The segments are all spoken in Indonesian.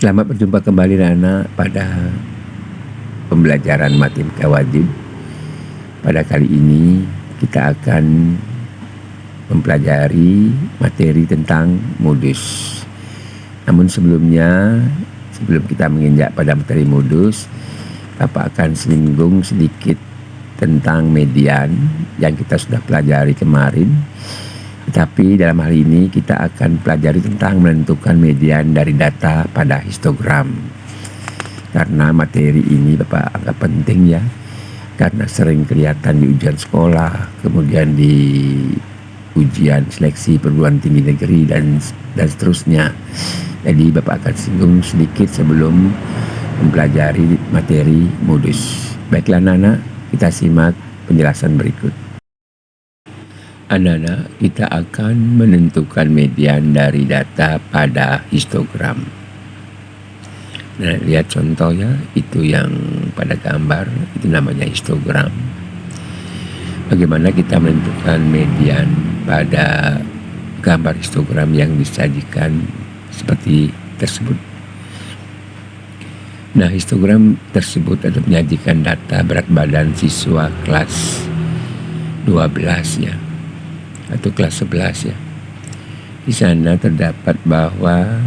Selamat berjumpa kembali anak pada pembelajaran matematika wajib. Pada kali ini kita akan mempelajari materi tentang modus. Namun sebelum kita menginjak pada materi modus, Bapak akan singgung sedikit tentang median yang kita sudah pelajari kemarin. Tetapi dalam hal ini kita akan pelajari tentang menentukan median dari data pada histogram. Karena materi ini Bapak anggap penting ya, karena sering kelihatan di ujian sekolah, kemudian di ujian seleksi perguruan tinggi negeri dan seterusnya. Jadi Bapak akan singgung sedikit sebelum mempelajari materi modus. Baiklah anak-anak, kita simak penjelasan berikut. Anak-anak, kita akan menentukan median dari data pada histogram. Nah, lihat contohnya, itu yang pada gambar, itu namanya histogram. Bagaimana kita menentukan median pada gambar histogram yang disajikan seperti tersebut. Nah, histogram tersebut adalah menyajikan data berat badan siswa kelas 12 ya, atau kelas 11 ya. Di sana terdapat bahwa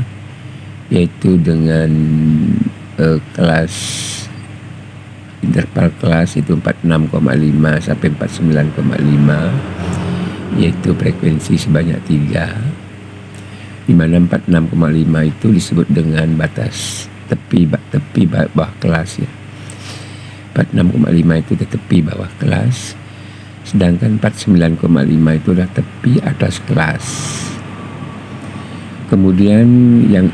yaitu dengan kelas interval kelas itu 46,5 sampai 49,5, yaitu frekuensi sebanyak 3, di mana 46,5 itu disebut dengan batas tepi bawah kelas ya. 46,5 itu tepi bawah kelas, sedangkan 49,5 itu adalah tepi atas kelas. Kemudian yang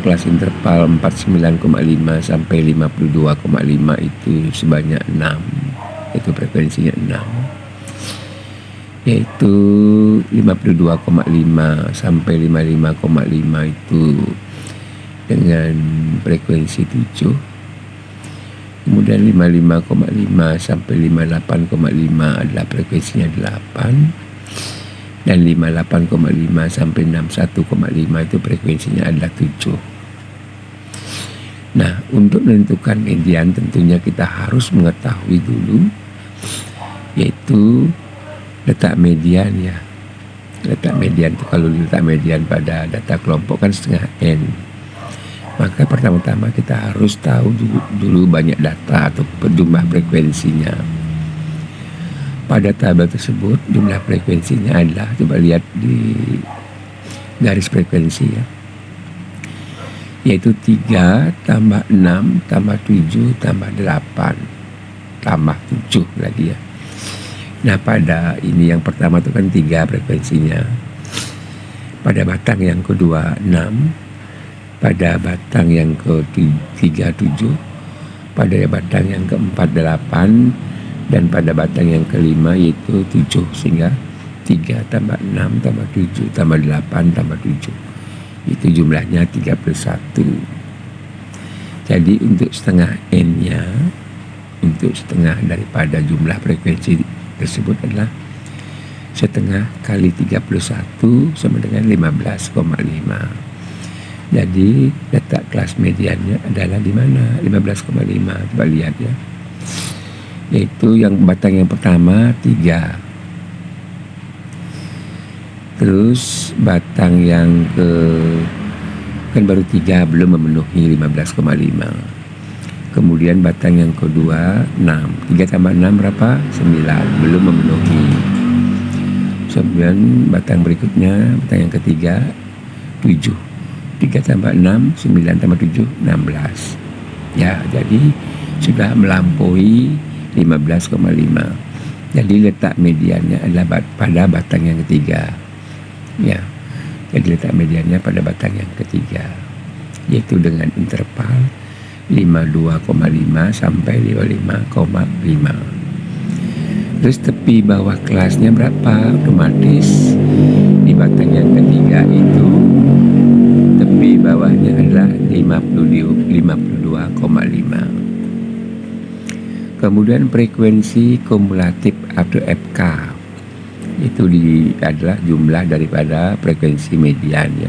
kelas interval 49,5 sampai 52,5 itu sebanyak 6, itu frekuensinya 6, yaitu 52,5 sampai 55,5 itu dengan frekuensi 7. Kemudian 55,5 sampai 58,5 adalah frekuensinya 8, dan 58,5 sampai 61,5 itu frekuensinya adalah 7. Nah, untuk menentukan median tentunya kita harus mengetahui dulu, yaitu letak median ya. Letak median itu, kalau letak median pada data kelompok kan setengah N. Maka pertama-tama kita harus tahu dulu banyak data atau jumlah frekuensinya. Pada tabel tersebut jumlah frekuensinya adalah, coba lihat di garis frekuensi ya, yaitu 3 tambah 6 tambah 7 tambah 8 tambah 7 lagi ya. Nah, pada ini yang pertama itu kan 3 frekuensinya. Pada batang yang kedua 6, pada batang yang ketiga 7, pada batang yang keempat 8, dan pada batang yang kelima yaitu 7, sehingga 3 tambah 6 tambah 7 tambah 8 tambah 7 itu jumlahnya 31. Jadi untuk setengah N nya, untuk setengah daripada jumlah frekuensi tersebut adalah setengah kali 31 sama dengan 15,5. Jadi letak kelas mediannya adalah di mana? 15,5. Coba lihat ya. Yaitu yang batang yang pertama 3. Terus batang yang kan baru 3, belum memenuhi 15,5. Kemudian batang yang kedua 6. 3 tambah 6 berapa? 9, belum memenuhi. Kemudian batang berikutnya, batang yang ketiga 7. 3 tambah 6, 9 tambah 7, 16. Ya, jadi sudah melampaui 15,5. Jadi letak mediannya adalah pada batang yang ketiga. Ya, jadi letak mediannya pada batang yang ketiga, yaitu dengan interval 52,5 sampai 55,5. Terus tepi bawah kelasnya berapa? Otomatis di batang yang ketiga itu tepi bawahnya adalah 52,5. Kemudian frekuensi kumulatif atau FK itu adalah jumlah daripada frekuensi mediannya.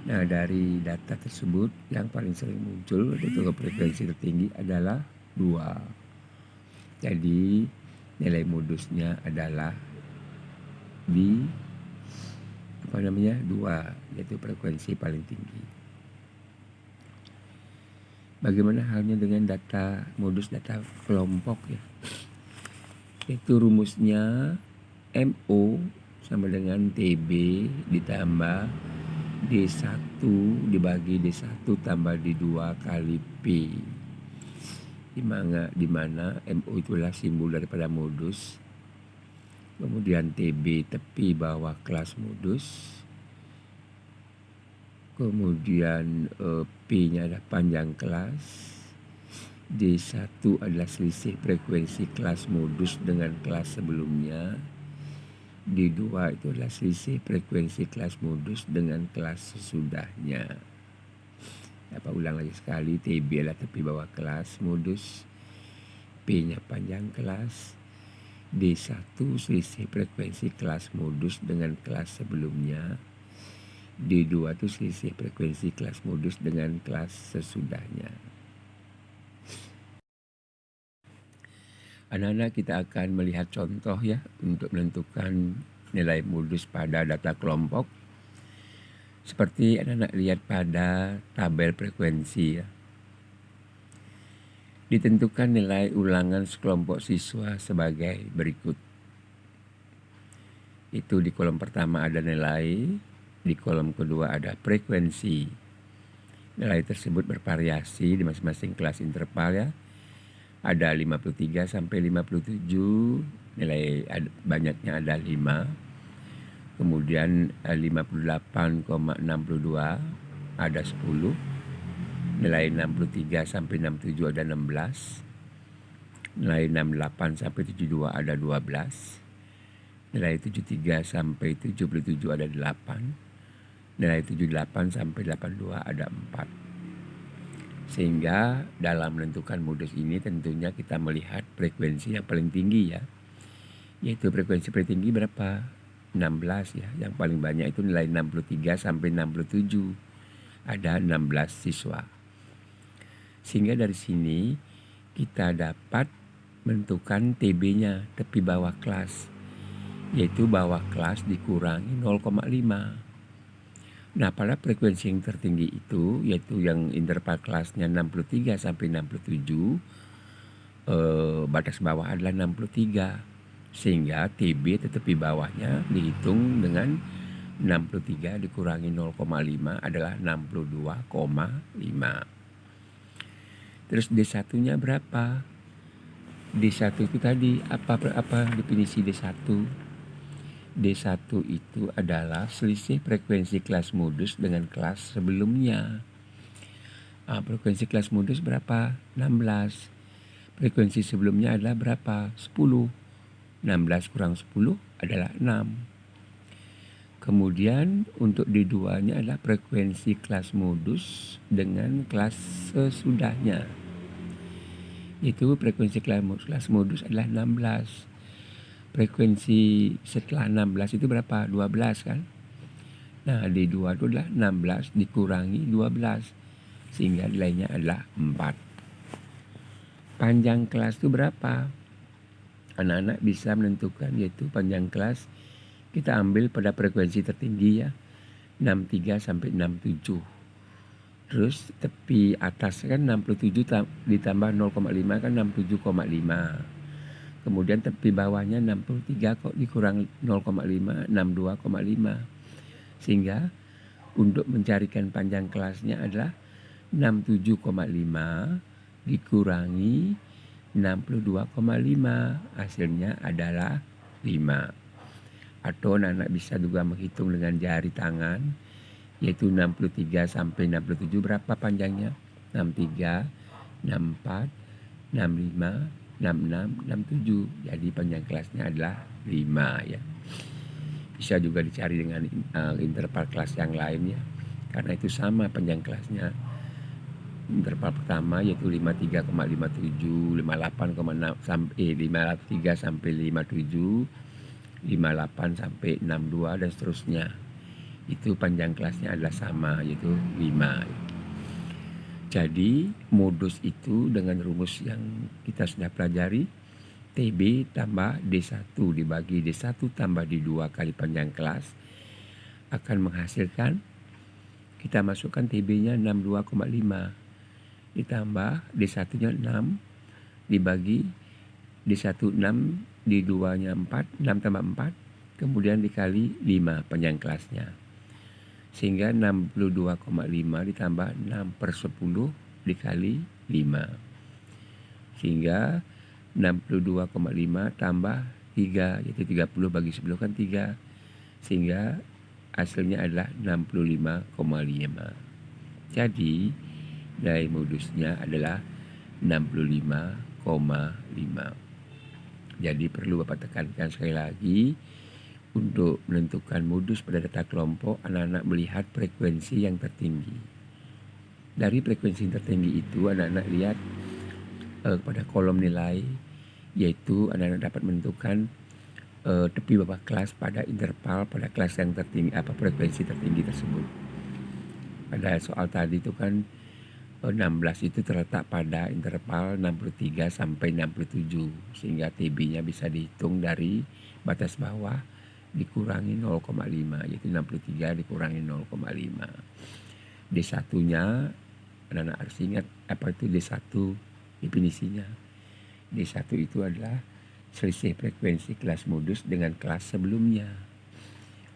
Nah, dari data tersebut yang paling sering muncul untuk frekuensi tertinggi adalah 2. Jadi nilai modusnya adalah di 2, yaitu frekuensi paling tinggi. Bagaimana halnya dengan modus data kelompok ya? Itu rumusnya MO sama dengan TB ditambah D1 dibagi D1 tambah D2 kali P. Di mana MO itulah simbol daripada modus. Kemudian TB tepi bawah kelas modus. Kemudian P-nya adalah panjang kelas. D1 adalah selisih frekuensi kelas modus dengan kelas sebelumnya. D2 itu adalah selisih frekuensi kelas modus dengan kelas sesudahnya. Dapat ulang lagi sekali, TB adalah tepi bawah kelas modus. P-nya panjang kelas. D1 selisih frekuensi kelas modus dengan kelas sebelumnya. D2 itu selisih frekuensi kelas modus dengan kelas sesudahnya. Anak-anak, kita akan melihat contoh ya untuk menentukan nilai modus pada data kelompok. Seperti anak-anak lihat pada tabel frekuensi ya. Ditentukan nilai ulangan sekelompok siswa sebagai berikut. Itu di kolom pertama ada nilai, di kolom kedua ada frekuensi. Nilai tersebut bervariasi di masing-masing kelas interval ya. Ada 53 sampai 57, nilai banyaknya ada 5. Kemudian 58,62 ada 10. Nilai 63 sampai 67 ada 16. Nilai 68 sampai 72 ada 12. Nilai 73 sampai 77 ada 8. Nilai 78 sampai 82 ada 4. Sehingga dalam menentukan modus ini tentunya kita melihat frekuensi yang paling tinggi ya. Yaitu frekuensi paling tinggi berapa? 16 ya. Yang paling banyak itu nilai 63 sampai 67. Ada 16 siswa. Sehingga dari sini kita dapat menentukan TB-nya, tepi bawah kelas. Yaitu bawah kelas dikurangi 0,5. Nah, pada frekuensi yang tertinggi itu, yaitu yang interval kelasnya 63 sampai 67, batas bawah adalah 63. Sehingga TB tepi bawahnya dihitung dengan 63 dikurangi 0,5 adalah 62,5. Terus D1-nya berapa? D1 itu tadi, apa definisi D1? D1 itu adalah selisih frekuensi kelas modus dengan kelas sebelumnya. Frekuensi kelas modus berapa? 16. Frekuensi sebelumnya adalah berapa? 10. 16 kurang 10 adalah 6. Kemudian untuk D2-nya adalah frekuensi kelas modus dengan kelas sesudahnya. Itu frekuensi kelas modus adalah 16. Frekuensi setelah 16 itu berapa? 12 kan? Nah, D2 itu adalah 16 dikurangi 12. Sehingga nilainya adalah 4. Panjang kelas itu berapa? Anak-anak bisa menentukan, yaitu panjang kelas kita ambil pada frekuensi tertinggi ya. 63 sampai 67. Terus tepi atas kan 67 ditambah 0,5 kan 67,5. Kemudian tepi bawahnya 63 kok dikurang 0,5, 62,5. Sehingga untuk mencarikan panjang kelasnya adalah 67,5 dikurangi 62,5. Hasilnya adalah 5. Atau anak bisa juga menghitung dengan jari tangan, yaitu 63 sampai 67 berapa panjangnya? 63, 64, 65, 66, 67. Jadi panjang kelasnya adalah 5 ya. Bisa juga dicari dengan interval kelas yang lain ya. Karena itu sama panjang kelasnya. Interval pertama yaitu 53,57, 58,6 sampai 53 sampai 57, 58 sampai 62 dan seterusnya. itu panjang kelasnya adalah sama, yaitu 5. Jadi modus itu dengan rumus yang kita sudah pelajari, TB tambah D1 dibagi D1 tambah D2 kali panjang kelas akan menghasilkan, kita masukkan TB-nya 62,5 ditambah D1-nya 6 dibagi D1 6, D2-nya 4, 6 tambah 4, kemudian dikali 5 panjang kelasnya. Sehingga 62,5 ditambah 6/10 dikali 5. Sehingga 62,5 tambah 3, yaitu 30 bagi 10 kan 3. Sehingga hasilnya adalah 65,5. Jadi nilai modusnya adalah 65,5. Jadi perlu Bapak tekankan sekali lagi, untuk menentukan modus pada data kelompok, anak-anak melihat frekuensi yang tertinggi. Dari frekuensi yang tertinggi itu anak-anak lihat pada kolom nilai, yaitu anak-anak dapat menentukan tepi bawah kelas pada interval pada kelas yang tertinggi, frekuensi tertinggi tersebut. Pada soal tadi itu kan 16 itu terletak pada interval 63 sampai 67, sehingga TB-nya bisa dihitung dari batas bawah dikurangi 0,5, yaitu 63 dikurangi 0,5. D1-nya anak-anak harus ingat apa itu D1 definisinya. D1 itu adalah selisih frekuensi kelas modus dengan kelas sebelumnya.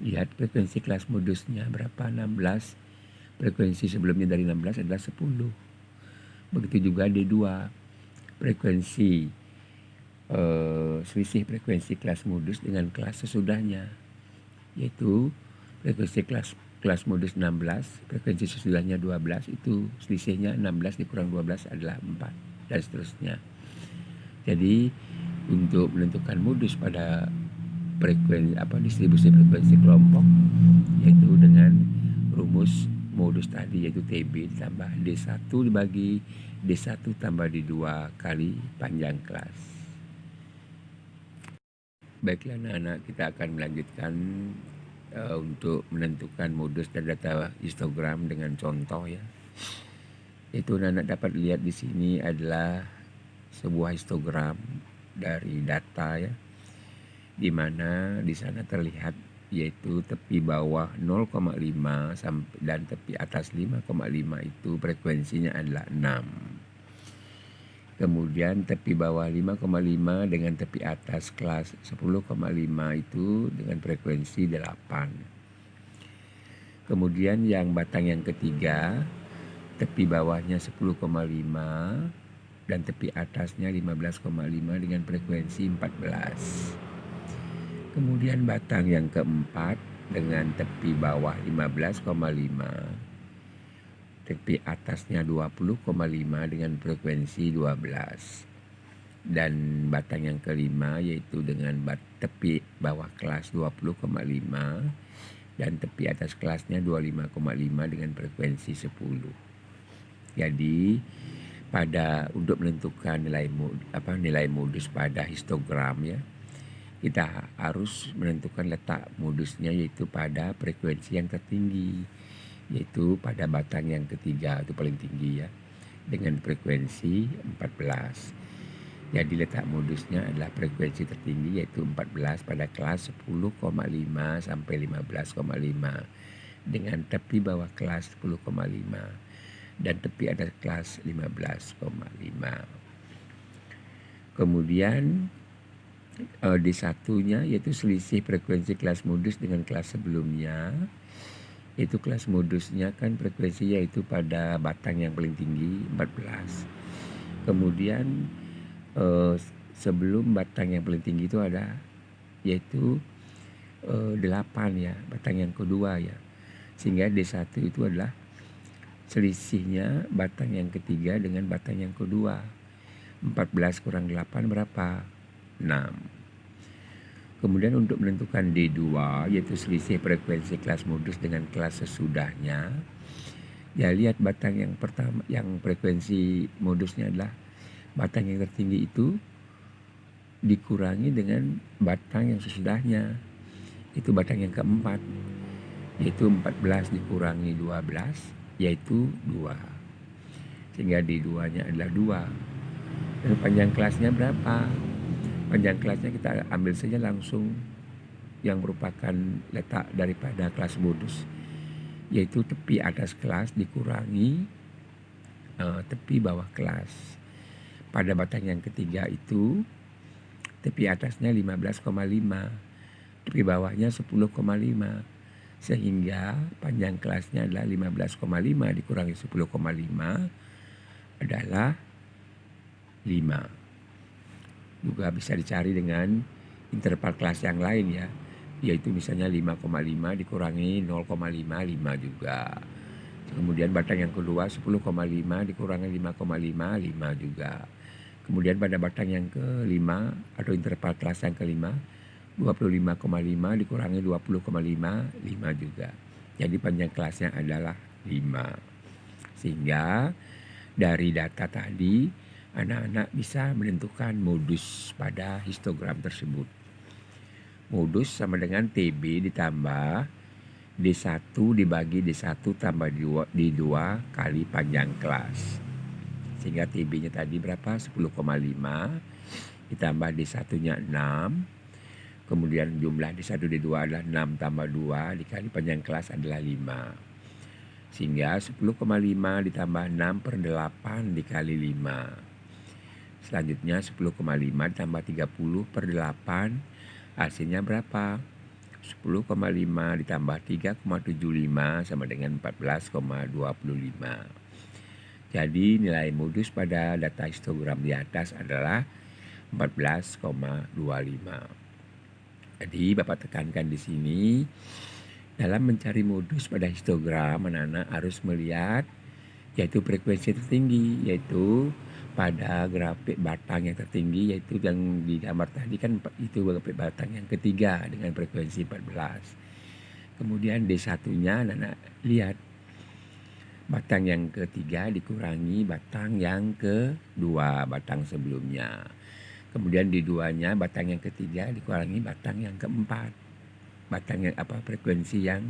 Lihat frekuensi kelas modusnya berapa, 16. Frekuensi sebelumnya dari 16 adalah 10. Begitu juga D2, frekuensi selisih frekuensi kelas modus dengan kelas sesudahnya, yaitu frekuensi kelas modus 16, frekuensi sesudahnya 12, itu selisihnya 16 dikurang 12 adalah 4, dan seterusnya. Jadi untuk menentukan modus pada distribusi frekuensi kelompok, yaitu dengan rumus modus tadi, yaitu TB ditambah D1 dibagi D1 tambah D2 kali panjang kelas. Baiklah anak-anak, kita akan melanjutkan untuk menentukan modus dan data histogram dengan contoh ya. Itu anak-anak dapat lihat di sini adalah sebuah histogram dari data ya, di mana di sana terlihat yaitu tepi bawah 0,5 sampai dan tepi atas 5,5 itu frekuensinya adalah 6. Kemudian tepi bawah 5,5 dengan tepi atas kelas 10,5 itu dengan frekuensi 8. Kemudian yang batang yang ketiga, tepi bawahnya 10,5 dan tepi atasnya 15,5 dengan frekuensi 14. Kemudian batang yang keempat dengan tepi bawah 15,5, tepi atasnya 20,5 dengan frekuensi 12. Dan batang yang kelima yaitu dengan tepi bawah kelas 20,5 dan tepi atas kelasnya 25,5 dengan frekuensi 10. Jadi untuk menentukan nilai modus pada histogram ya, kita harus menentukan letak modusnya yaitu pada frekuensi yang tertinggi, yaitu pada batang yang ketiga, itu paling tinggi ya, dengan frekuensi 14. Jadi letak modusnya adalah frekuensi tertinggi yaitu 14 pada kelas 10,5 sampai 15,5 dengan tepi bawah kelas 10,5 dan tepi atas kelas 15,5. Kemudian D1-nya yaitu selisih frekuensi kelas modus dengan kelas sebelumnya. Itu kelas modusnya kan frekuensi yaitu pada batang yang paling tinggi 14. Kemudian sebelum batang yang paling tinggi itu ada yaitu 8 ya, batang yang kedua ya. Sehingga D1 itu adalah selisihnya batang yang ketiga dengan batang yang kedua. 14 kurang 8 berapa? 6. Kemudian untuk menentukan D2 yaitu selisih frekuensi kelas modus dengan kelas sesudahnya. Ya lihat batang yang pertama yang frekuensi modusnya adalah batang yang tertinggi itu dikurangi dengan batang yang sesudahnya. Itu batang yang keempat. yaitu 14 dikurangi 12 yaitu 2. Sehingga di 2-nya adalah 2. Dan panjang kelasnya berapa? Panjang kelasnya kita ambil saja langsung yang merupakan letak daripada kelas modus, yaitu tepi atas kelas dikurangi tepi bawah kelas. Pada batang yang ketiga itu tepi atasnya 15,5, tepi bawahnya 10,5, sehingga panjang kelasnya adalah 15,5 dikurangi 10,5 adalah 5. Juga bisa dicari dengan interval kelas yang lain ya, yaitu misalnya 5,5 dikurangi 0,5, 5 juga. Kemudian batang yang kedua 10,5 dikurangi 5,5, 5 juga. Kemudian pada batang yang kelima atau interval kelas yang kelima 25,5 dikurangi 20,5, 5 juga. Jadi panjang kelasnya adalah 5. Sehingga dari data tadi anak-anak bisa menentukan modus pada histogram tersebut. Modus sama dengan TB ditambah D1 dibagi D1 tambah D2 kali panjang kelas. Sehingga TB-nya tadi berapa? 10,5 ditambah D1-nya 6. Kemudian jumlah D1 D2 adalah 6 tambah 2 dikali panjang kelas adalah 5. Sehingga 10,5 ditambah 6 per 8 dikali 5. Selanjutnya 10,5 tambah 30 per 8 hasilnya berapa? 10,5 ditambah 3,75 sama dengan 14,25. Jadi nilai modus pada data histogram di atas adalah 14,25. Jadi Bapak tekankan di sini, dalam mencari modus pada histogram anak-anak harus melihat yaitu frekuensi tertinggi, yaitu pada grafik batang yang tertinggi, yaitu yang digambar tadi kan itu grafik batang yang ketiga dengan frekuensi 14. Kemudian D1-nya anak-anak lihat batang yang ketiga dikurangi batang yang kedua, batang sebelumnya. Kemudian D2-nya batang yang ketiga dikurangi batang yang keempat, batang yang frekuensi yang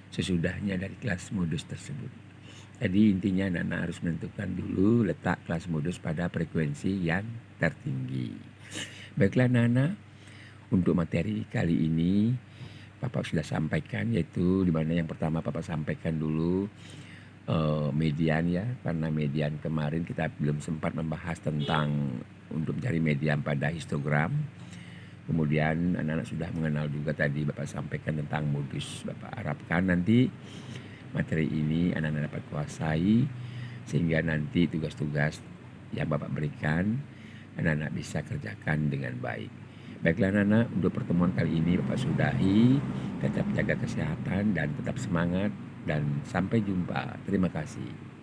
sesudahnya dari kelas modus tersebut. Jadi intinya anak-anak harus menentukan dulu letak kelas modus pada frekuensi yang tertinggi. Baiklah anak-anak, untuk materi kali ini Bapak sudah sampaikan, yaitu di mana yang pertama Bapak sampaikan dulu median ya, karena median kemarin kita belum sempat membahas tentang untuk mencari median pada histogram. Kemudian anak-anak sudah mengenal juga tadi Bapak sampaikan tentang modus. Bapak harapkan nanti materi ini anak-anak dapat kuasai sehingga nanti tugas-tugas yang Bapak berikan anak-anak bisa kerjakan dengan baik. Baiklah anak-anak, untuk pertemuan kali ini Bapak sudahi. Tetap jaga kesehatan dan tetap semangat dan sampai jumpa. Terima kasih.